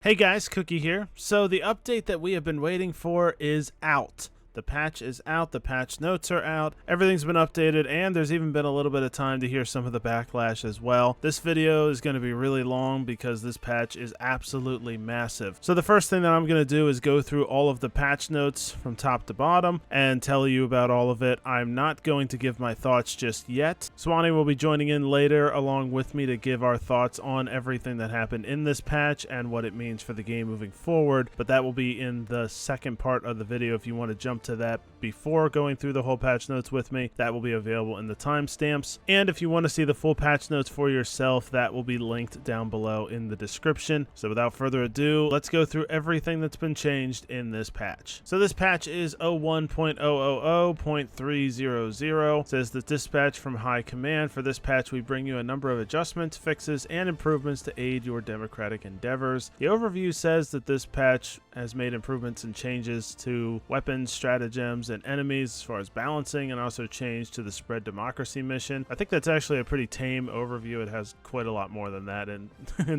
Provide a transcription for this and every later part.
Hey guys, Cookie here. So the update that we have been waiting for is out. The patch is out, the patch notes are out, everything's been updated, and there's even been a little bit of time to hear some of the backlash as well. This video is going to be really long because this patch is absolutely massive. So the first thing that I'm going to do is go through all of the patch notes from top to bottom and tell you about all of it. I'm not going to give my thoughts just yet. Swanee will be joining in later along with me to give our thoughts on everything that happened in this patch and what it means for the game moving forward, but that will be in the second part of the video. If you want to jump to that before going through the whole patch notes with me, that will be available in the timestamps. And if you want to see the full patch notes for yourself, that will be linked down below in the description. So without further ado, let's go through everything that's been changed in this patch. So this patch is 01.000.300. It says the dispatch from high command. For this patch, we bring you a number of adjustments, fixes, and improvements to aid your democratic endeavors. The overview says that this patch has made improvements and changes to weapons, stratagems, and enemies as far as balancing, and also changed to the spread democracy mission. I think that's actually a pretty tame overview. It has quite a lot more than that in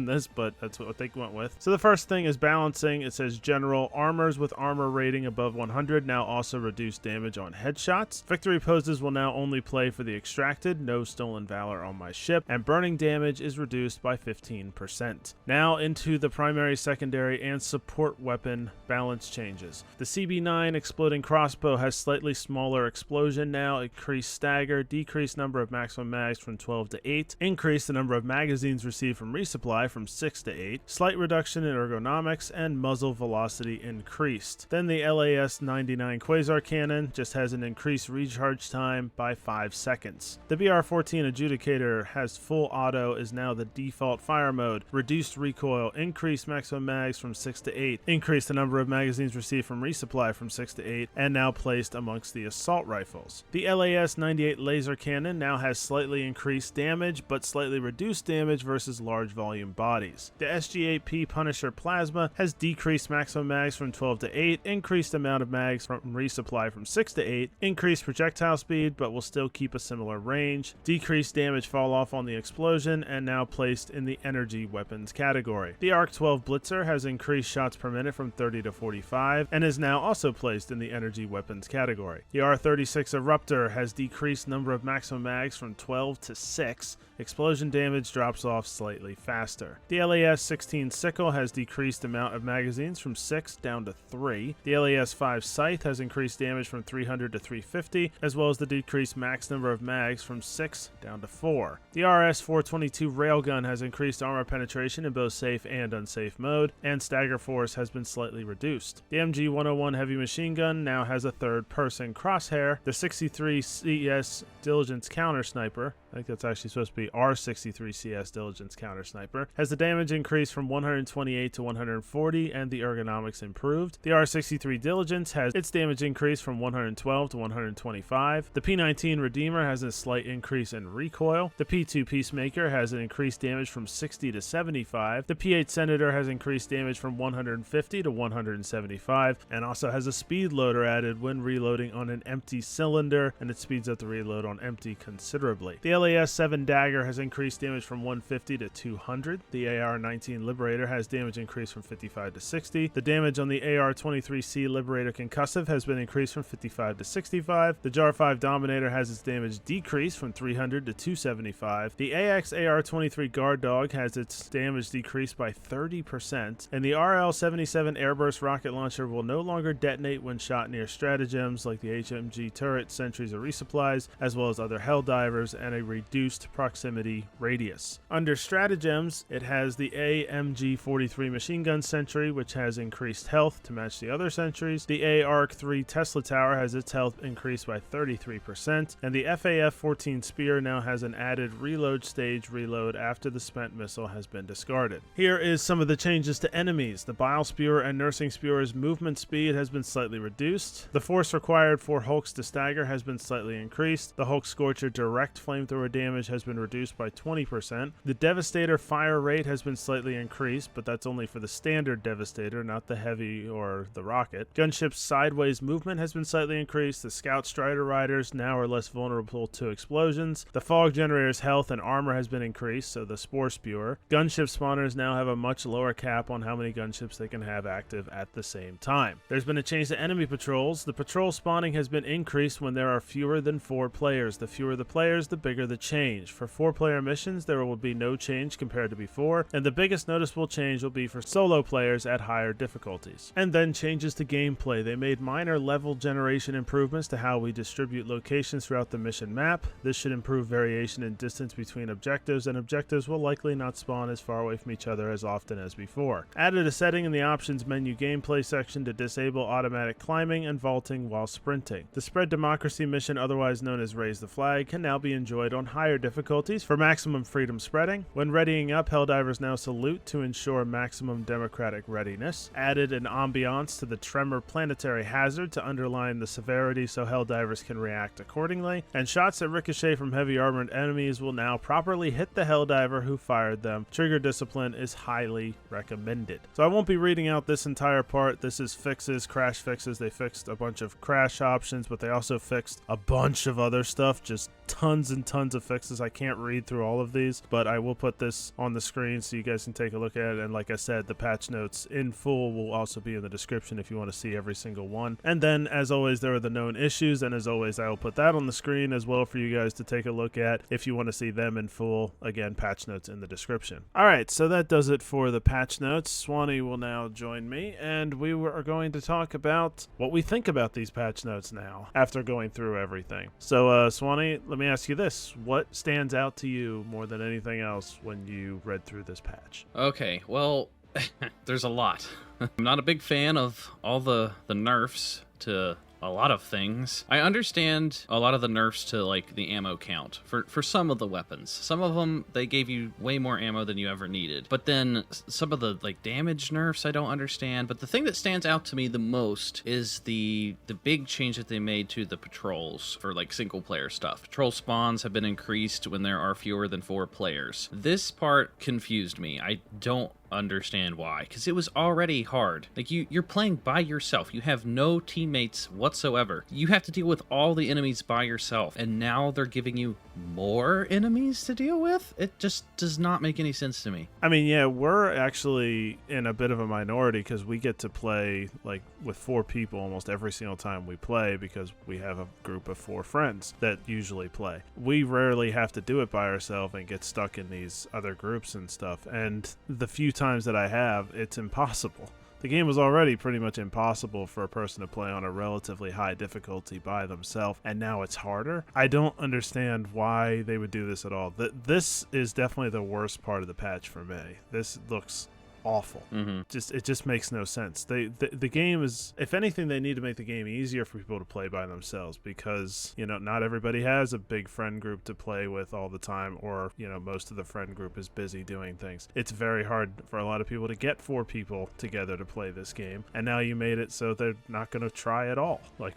this, but that's what they went with. So the first thing is balancing. It says general armors with armor rating above 100 now also reduce damage on headshots. Victory poses will now only play for the extracted, no stolen valor on my ship, and burning damage is reduced by 15%. Now into the primary, secondary, and support weapon balance changes. The CB9 exploding crossbow has slightly smaller explosion now, increased stagger, decreased number of maximum mags from 12 to 8, increased the number of magazines received from resupply from 6 to 8, slight reduction in ergonomics, and muzzle velocity increased. Then the LAS-99 Quasar cannon just has an increased recharge time by 5 seconds. The BR-14 adjudicator has full auto, is now the default fire mode, reduced recoil, increased maximum mags from 6 to 8, increased the number of magazines received from resupply from 6 to 8, and now placed amongst the assault rifles. The LAS-98 laser cannon now has slightly increased damage, but slightly reduced damage versus large volume bodies. The SG-8P Punisher plasma has decreased maximum mags from 12 to 8, increased amount of mags from resupply from 6 to 8, increased projectile speed, but will still keep a similar range, decreased damage fall off on the explosion, and now placed in the energy weapons category. The ARC-12 Blitzer has increased shots per minute from 30 to 45, and is now also placed in the energy weapons category. The R-36 Eruptor has decreased number of maximum mags from 12 to 6. Explosion damage drops off slightly faster. The LAS-16 Sickle has decreased amount of magazines from 6 down to 3. The LAS-5 Scythe has increased damage from 300 to 350, as well as the decreased max number of mags from 6 down to 4. The RS-422 Railgun has increased armor penetration in both safe and unsafe mode, and stagger force has been slightly reduced. The MG-101 Heavy Machine Gun now has a third-person crosshair. The 63 CS Diligence Counter Sniper, I think that's actually supposed to be R63 CS Diligence Counter Sniper, has the damage increased from 128 to 140 and the ergonomics improved. The R63 Diligence has its damage increased from 112 to 125. The P19 Redeemer has a slight increase in recoil. The P2 Peacemaker has an increased damage from 60 to 75. The P8 Senator has increased damage from 150 to 175 and also has a speed loader added when reloading on an empty cylinder, and it speeds up the reload on empty considerably. The LAS-7 Dagger has increased damage from 150 to 200. The AR-19 Liberator has damage increased from 55 to 60. The damage on the AR-23C Liberator Concussive has been increased from 55 to 65. The JAR-5 Dominator has its damage decreased from 300 to 275. The AX AR-23 Guard Dog has its damage decreased by 30%, and the RL-77 Airburst Rocket Launcher will no longer detonate when shot near stratagems like the HMG turret, sentries, or resupplies, as well as other Helldivers, and a reduced proximity radius. Under stratagems, it has the AMG-43 machine gun sentry, which has increased health to match the other sentries. The ARC-3 Tesla Tower has its health increased by 33%, and the FAF-14 Spear now has an added reload stage reload after the spent missile has been discarded. Here is some of the changes to enemies. The Bile Spewer and Nursing Spewer's movement speed has been slightly reduced. The force required for Hulks to stagger has been slightly increased. The Hulk Scorcher direct flamethrower flamethrower damage has been reduced by 20%. The Devastator fire rate has been slightly increased, but that's only for the standard Devastator, not the heavy or the rocket. Gunship's sideways movement has been slightly increased. The Scout Strider Riders now are less vulnerable to explosions. The Fog Generator's health and armor has been increased, so the Spore Spewer. Gunship spawners now have a much lower cap on how many gunships they can have active at the same time. There's been a change to enemy patrols. The patrol spawning has been increased when there are fewer than 4 players. The fewer the players, the bigger the change. For 4-player missions, there will be no change compared to before, and the biggest noticeable change will be for solo players at higher difficulties. And then changes to gameplay. They made minor level generation improvements to how we distribute locations throughout the mission map. This should improve variation in distance between objectives, and objectives will likely not spawn as far away from each other as often as before. Added a setting in the options menu gameplay section to disable automatic climbing and vaulting while sprinting. The Spread Democracy mission, otherwise known as Raise the Flag, can now be enjoyed on higher difficulties for maximum freedom spreading. When readying up, Helldivers now salute to ensure maximum democratic readiness. Added an ambiance to the Tremor Planetary Hazard to underline the severity so Helldivers can react accordingly. And shots that ricochet from heavy armored enemies will now properly hit the Helldiver who fired them. Trigger discipline is highly recommended. So I won't be reading out this entire part. This is fixes, crash fixes. They fixed a bunch of crash options, but they also fixed a bunch of other stuff, just tons and tons of fixes. I can't read through all of these, but I will put this on the screen so you guys can take a look at it. And like I said, the patch notes in full will also be in the description if you want to see every single one. And then, as always, there are the known issues, and as always, I will put that on the screen as well for you guys to take a look at if you want to see them in full. Again, patch notes in the description. Alright, so that does it for the patch notes. Swanee will now join me, and we are going to talk about what we think about these patch notes now after going through everything. So, Swanee, let me ask you this. What stands out to you more than anything else when you read through this patch? Okay, well, there's a lot. I'm not a big fan of all the nerfs to a lot of things. I understand a lot of the nerfs to, like, the ammo count for some of the weapons. Some of them, they gave you way more ammo than you ever needed. But then some of the, like, damage nerfs I don't understand. But the thing that stands out to me the most is the big change that they made to the patrols for, like, single-player stuff. Patrol spawns have been increased when there are fewer than 4 players. This part confused me. I don't understand why, because it was already hard. Like, you're playing by yourself. You have no teammates whatsoever. You have to deal with all the enemies by yourself, and now they're giving you more enemies to deal with? It just does not make any sense to me. I mean, yeah, we're actually in a bit of a minority because we get to play, like, with 4 people almost every single time we play because we have a group of 4 friends that usually play. We rarely have to do it by ourselves and get stuck in these other groups and stuff, and the few times that I have, it's impossible. The game was already pretty much impossible for a person to play on a relatively high difficulty by themselves, and now it's harder. I don't understand why they would do this at all. This is definitely the worst part of the patch for me. This looks awful. It just makes no sense. The game is, if anything, they need to make the game easier for people to play by themselves because, you know, not everybody has a big friend group to play with all the time, or, you know, most of the friend group is busy doing things. It's very hard for a lot of people to get 4 people together to play this game, and now you made it so they're not going to try at all. Like,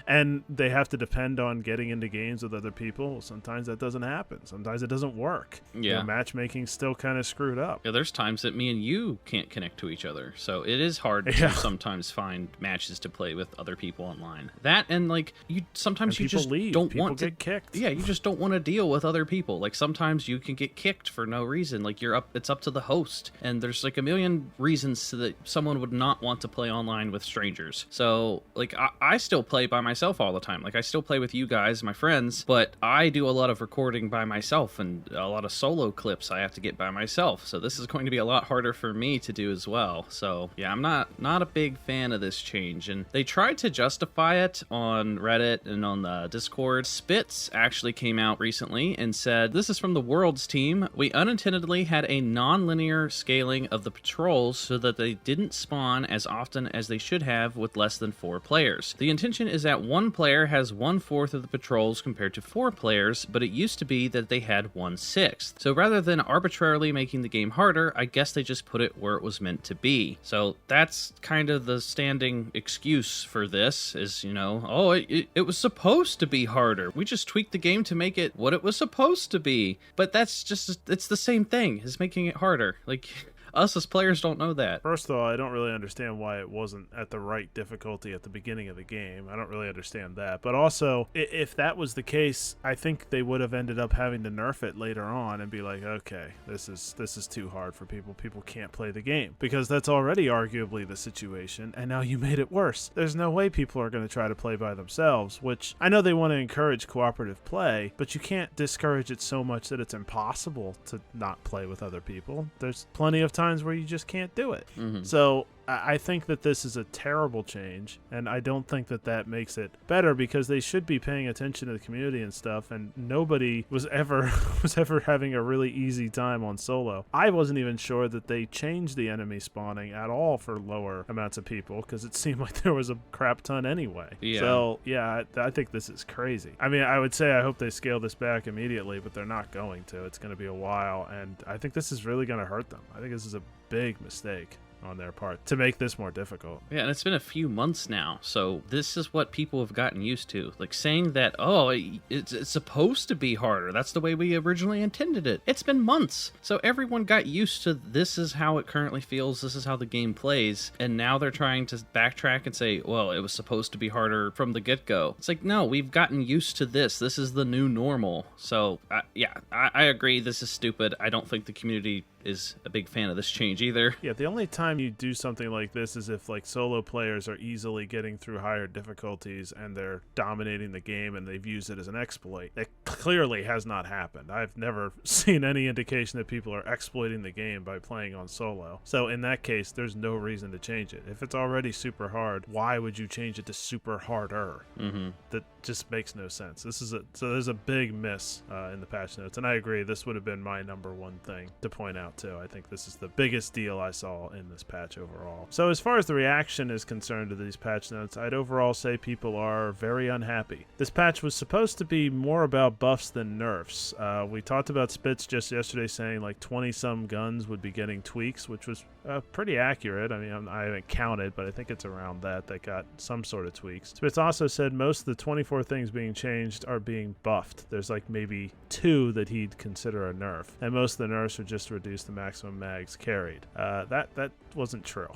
and they have to depend on getting into games with other people. Sometimes that doesn't happen. Sometimes it doesn't work. Yeah. You know, matchmaking's still kind of screwed up. Yeah, there's times that me and you can't connect to each other, so it is hard to sometimes find matches to play with other people online. That, and like, you sometimes you just don't want to get kicked. Yeah, you just don't want to deal with other people. Like, sometimes you can get kicked for no reason. Like, it's up to the host, and there's like a million reasons so that someone would not want to play online with strangers. So like, I still play by myself all the time. Like, I still play with you guys, my friends, but I do a lot of recording by myself and a lot of solo clips I have to get by myself. So this is going to be a lot harder for me to do as well. So yeah, I'm not a big fan of this change, and they tried to justify it on Reddit and on the Discord. Spitz actually came out recently and said, "This is from the Worlds team. We unintendedly had a non-linear scaling of the patrols so that they didn't spawn as often as they should have with less than 4 players. The intention is that 1 player has 1/4 of the patrols compared to 4 players, but it used to be that they had 1/6. So rather than arbitrarily making the game harder, I guess they they just put it where it was meant to be. So that's kind of the standing excuse for this is, oh, it was supposed to be harder. We just tweaked the game to make it what it was supposed to be. But that's just, it's the same thing as making it harder. Like, us as players don't know that. First of all, I don't really understand why it wasn't at the right difficulty at the beginning of the game. I don't really understand that. But also, if that was the case, I think they would have ended up having to nerf it later on and be like, okay, this is too hard for people. People can't play the game. Because that's already arguably the situation, and now you made it worse. There's no way people are going to try to play by themselves, which I know they want to encourage cooperative play, but you can't discourage it so much that it's impossible to not play with other people. There's plenty of times where you just can't do it. So I think that this is a terrible change, and I don't think that makes it better, because they should be paying attention to the community and stuff, and nobody was ever having a really easy time on solo. I wasn't even sure that they changed the enemy spawning at all for lower amounts of people, because it seemed like there was a crap ton anyway. Yeah. So yeah, I think this is crazy. I mean, I would say I hope they scale this back immediately, but they're not going to. It's going to be a while, and I think this is really going to hurt them. I think this is a big mistake on their part to make this more difficult. Yeah, and it's been a few months now, so this is what people have gotten used to. Like saying that, oh, it's supposed to be harder. That's the way we originally intended it. It's been months. So everyone got used to this is how it currently feels, this is how the game plays, and now they're trying to backtrack and say, well, it was supposed to be harder from the get-go. It's like, no, we've gotten used to this. This is the new normal. So, I agree, this is stupid. I don't think the community is a big fan of this change either. Yeah, the only time you do something like this is if like solo players are easily getting through higher difficulties and they're dominating the game and they've used it as an exploit. It clearly has not happened. I've never seen any indication that people are exploiting the game by playing on solo. So in that case, there's no reason to change it. If it's already super hard, why would you change it to super harder? That just makes no sense. So there's a big miss in the patch notes, and I agree, this would have been my number one thing to point out too. I think this is the biggest deal I saw in this patch overall. So as far as the reaction is concerned to these patch notes, I'd overall say people are very unhappy. This patch was supposed to be more about buffs than nerfs. We talked about Spitz just yesterday saying like 20-some guns would be getting tweaks, which was pretty accurate. I mean, I haven't counted, but I think it's around that got some sort of tweaks. Spitz also said most of the 24 things being changed are being buffed. There's like maybe 2 that he'd consider a nerf, and most of the nerfs are just to reduce the maximum mags carried. That wasn't true.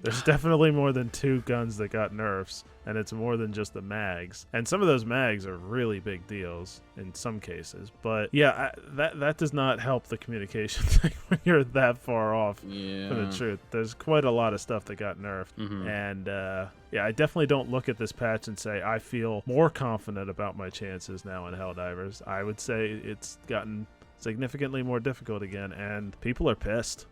There's definitely more than 2 guns that got nerfs, and it's more than just the mags. And some of those mags are really big deals in some cases. But yeah, that does not help the communication thing when you're that far off from the truth. There's quite a lot of stuff that got nerfed. And I definitely don't look at this patch and say, I feel more confident about my chances now in Helldivers. I would say it's gotten significantly more difficult again, and people are pissed.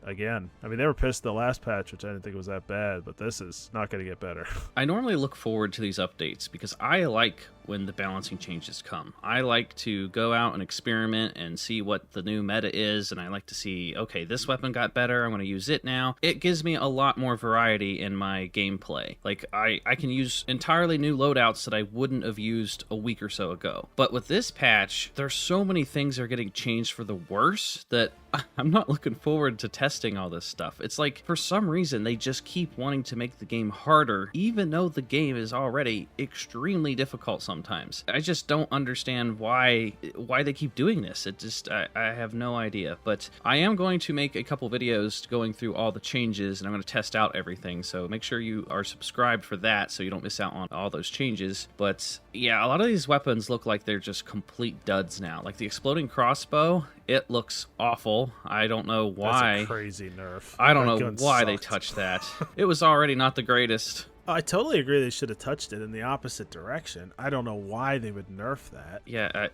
Again, I mean, they were pissed the last patch, which I didn't think was that bad, but this is not going to get better. I normally look forward to these updates because I like when the balancing changes come. I like to go out and experiment and see what the new meta is, and I like to see, okay, this weapon got better, I'm going to use it now. It gives me a lot more variety in my gameplay. Like, I can use entirely new loadouts that I wouldn't have used a week or so ago. But with this patch, there's so many things that are getting changed for the worse that I'm not looking forward to testing all this stuff. It's like, for some reason, they just keep wanting to make the game harder, even though the game is already extremely difficult sometimes. I just don't understand why they keep doing this. It just, I have no idea. But I am going to make a couple videos going through all the changes, and I'm going to test out everything. So make sure you are subscribed for that so you don't miss out on all those changes. But yeah, a lot of these weapons look like they're just complete duds now. Like the exploding crossbow, it looks awful. I don't know why. That's a crazy nerf. I don't know why they touched that. It was already not the greatest. I totally agree they should have touched it in the opposite direction. I don't know why they would nerf that. Yeah,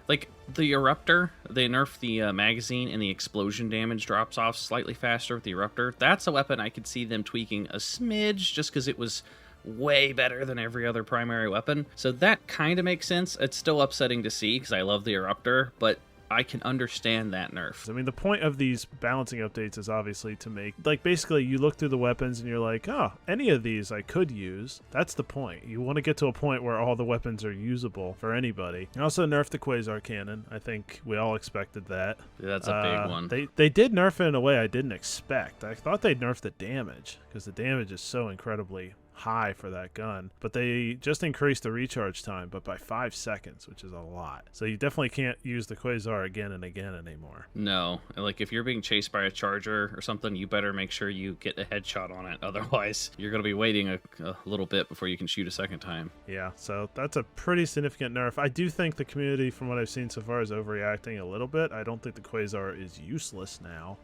like the Eruptor, they nerfed the magazine and the explosion damage drops off slightly faster with the Eruptor. That's a weapon I could see them tweaking a smidge just because it was way better than every other primary weapon. So that kind of makes sense. It's still upsetting to see because I love the Eruptor, but I can understand that nerf. I mean, the point of these balancing updates is obviously to make, like, basically you look through the weapons and you're like, oh, any of these I could use. That's the point. You want to get to a point where all the weapons are usable for anybody. You also nerfed the Quasar cannon. I think we all expected that. Yeah, that's a big one. They did nerf it in a way I didn't expect. I thought they'd nerf the damage, because the damage is so incredibly high for that gun, but they just increased the recharge time, but by 5 seconds, which is a lot. So you definitely can't use the Quasar again and again anymore. No, like if you're being chased by a charger or something, you better make sure you get a headshot on it. Otherwise, you're going to be waiting a little bit before you can shoot a second time. Yeah, so that's a pretty significant nerf. I do think the community, from what I've seen so far, is overreacting a little bit. I don't think the Quasar is useless now.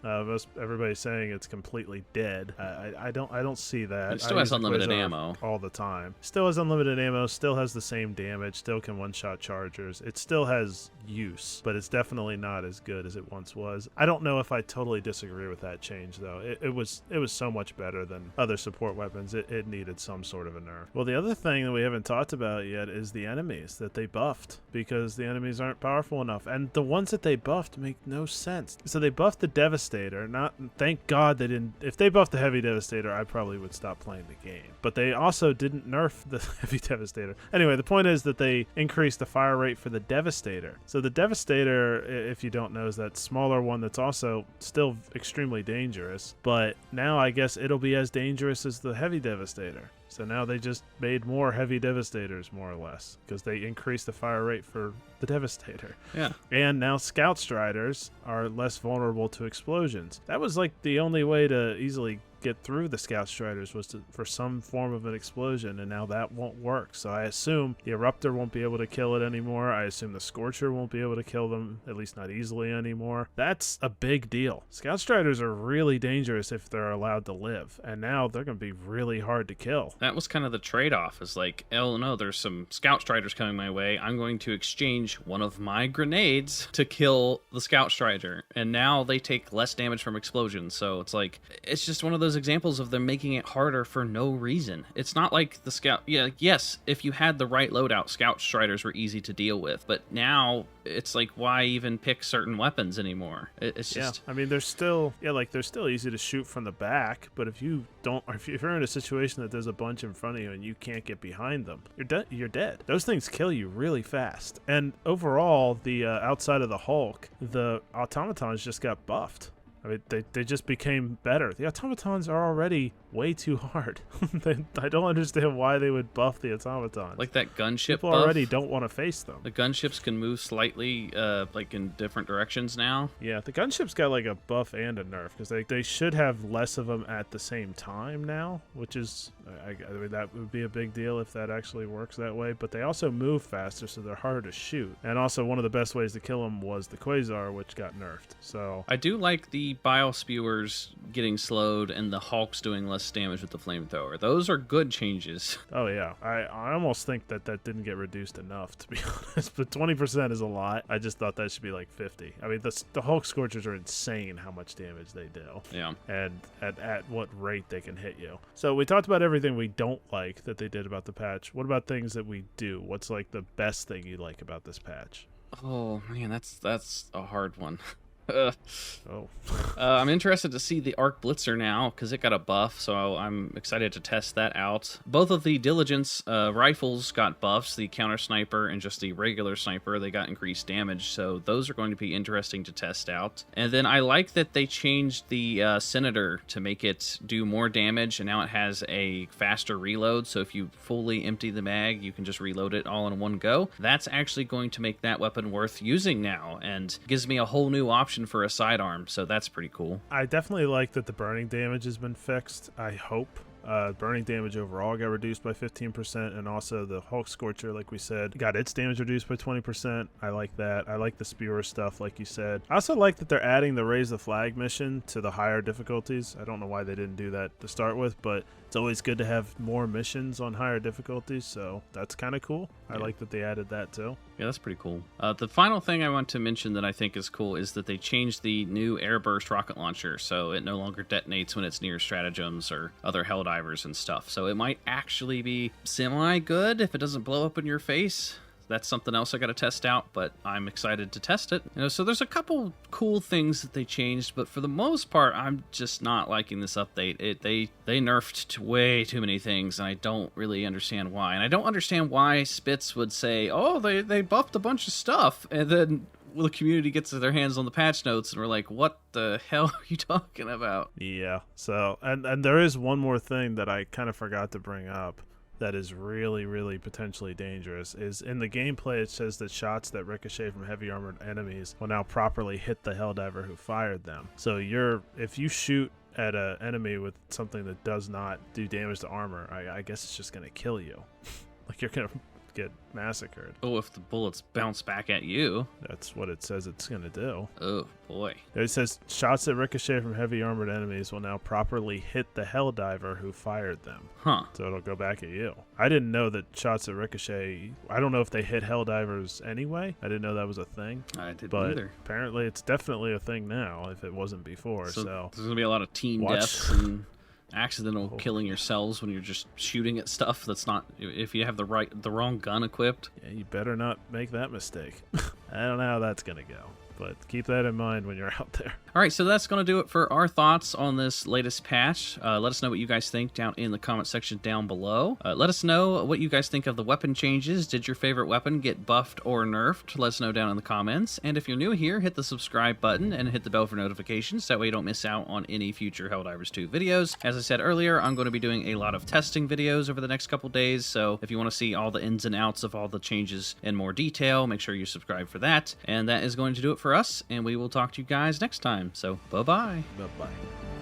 Everybody's saying it's completely dead. I don't see that. It still has unlimited ammo all the time. Still has unlimited ammo, still has the same damage, still can one-shot chargers. It still has use, but it's definitely not as good as it once was. I don't know if I totally disagree with that change, though. It was so much better than other support weapons. It needed some sort of a nerf. Well, the other thing that we haven't talked about yet is the enemies that they buffed, because the enemies aren't powerful enough, and the ones that they buffed make no sense. So they buffed the Devastator. Thank God they didn't. If they buffed the Heavy Devastator, I probably would stop playing the game. But they also didn't nerf the Heavy Devastator. Anyway, the point is that they increased the fire rate for the Devastator. So the Devastator, if you don't know, is that smaller one that's also still extremely dangerous, but now I guess it'll be as dangerous as the Heavy Devastator. So now they just made more Heavy Devastators, more or less, because they increased the fire rate for the Devastator. Yeah. And now Scout Striders are less vulnerable to explosions. That was like the only way to easily get through the Scout Striders, was for some form of an explosion, and now that won't work. So I assume the Eruptor won't be able to kill it anymore. I assume the Scorcher won't be able to kill them, at least not easily anymore. That's a big deal. Scout Striders are really dangerous if they're allowed to live, and now they're going to be really hard to kill. That was kind of the trade-off, is like, oh no, there's some Scout Striders coming my way. I'm going to exchange one of my grenades to kill the Scout Strider, and now they take less damage from explosions. So it's like, it's just one of those examples of them making it harder for no reason. It's not like the Scout... Yeah, yes, if you had the right loadout, Scout Striders were easy to deal with, but now it's like, why even pick certain weapons anymore? It's just... Yeah, I mean, they're still easy to shoot from the back, but if you're in a situation that there's a bunch in front of you and you can't get behind them, you're dead. Those things kill you really fast. And overall, the outside of the Hulk, the automatons just got buffed. I mean, they just became better. The automatons are already way too hard. I don't understand why they would buff the automatons. Like that gunship People buff, already don't want to face them. the gunships can move slightly, like in different directions now. Yeah, the gunship's got like a buff and a nerf, because they should have less of them at the same time now, which is, I mean, that would be a big deal if that actually works that way. But they also move faster, so they're harder to shoot. And also, one of the best ways to kill them was the Quasar, which got nerfed. So I do like the biospewers getting slowed and the Hulks doing less damage with the flamethrower. Those are good changes. Oh yeah, I almost think that didn't get reduced enough, to be honest. But 20% is a lot. I just thought that should be like 50. I mean, the Hulk Scorchers are insane how much damage they do. Yeah. And at what rate they can hit you. So we talked about everything we don't like that they did about the patch. What about things that we do? What's like the best thing you like about this patch? Oh man, that's a hard one. I'm interested to see the Arc Blitzer now, because it got a buff, so I'm excited to test that out. Both of the Diligence rifles got buffs, the counter sniper and just the regular sniper. They got increased damage, so those are going to be interesting to test out. And then I like that they changed the Senator to make it do more damage, and now it has a faster reload, so if you fully empty the mag, you can just reload it all in one go. That's actually going to make that weapon worth using now, and gives me a whole new option for a sidearm, so that's pretty cool. I definitely like that the burning damage has been fixed. I hope. Burning damage overall got reduced by 15%, and also the Hulk Scorcher, like we said, got its damage reduced by 20%. I like that. I like the spewer stuff, like you said. I also like that they're adding the Raise the Flag mission to the higher difficulties. I don't know why they didn't do that to start with, but it's always good to have more missions on higher difficulties, so that's kind of cool. I like that they added that too. Yeah, that's pretty cool. The final thing I want to mention that I think is cool is that they changed the new Airburst rocket launcher, so it no longer detonates when it's near stratagems or other Helldivers and stuff. So it might actually be semi-good if it doesn't blow up in your face. that's something else I got to test out, but I'm excited to test it. So there's a couple cool things that they changed, but for the most part, I'm just not liking this update. They nerfed way too many things, and I don't really understand why. And I don't understand why Spitz would say, oh, they buffed a bunch of stuff, and then the community gets their hands on the patch notes and we're like, what the hell are you talking about? Yeah. So, and there is one more thing that I kind of forgot to bring up that is really, really potentially dangerous. Is in the gameplay it says that shots that ricochet from heavy armored enemies will now properly hit the Helldiver who fired them. So if you shoot at an enemy with something that does not do damage to armor, I guess it's just gonna kill you. Like, you're gonna get massacred. Oh, if the bullets bounce back at you. That's what it says it's going to do. Oh, boy. It says shots that ricochet from heavy armored enemies will now properly hit the Helldiver who fired them. Huh. So it'll go back at you. I didn't know that shots that ricochet, I don't know if they hit Helldivers anyway. I didn't know that was a thing. I didn't but either. Apparently it's definitely a thing now if it wasn't before. So there's going to be a lot of team deaths and accidental killing yourselves when you're just shooting at stuff that's not, if you have the wrong gun equipped. Yeah, you better not make that mistake. I don't know how that's gonna go, but keep that in mind when you're out there. All right, so that's going to do it for our thoughts on this latest patch. Let us know what you guys think down in the comment section down below. Let us know what you guys think of the weapon changes. Did your favorite weapon get buffed or nerfed? Let us know down in the comments. And if you're new here, hit the subscribe button and hit the bell for notifications. That way you don't miss out on any future Helldivers 2 videos. As I said earlier, I'm going to be doing a lot of testing videos over the next couple days. So if you want to see all the ins and outs of all the changes in more detail, make sure you subscribe for that. And that is going to do it for us. And we will talk to you guys next time. So, bye-bye. Bye-bye.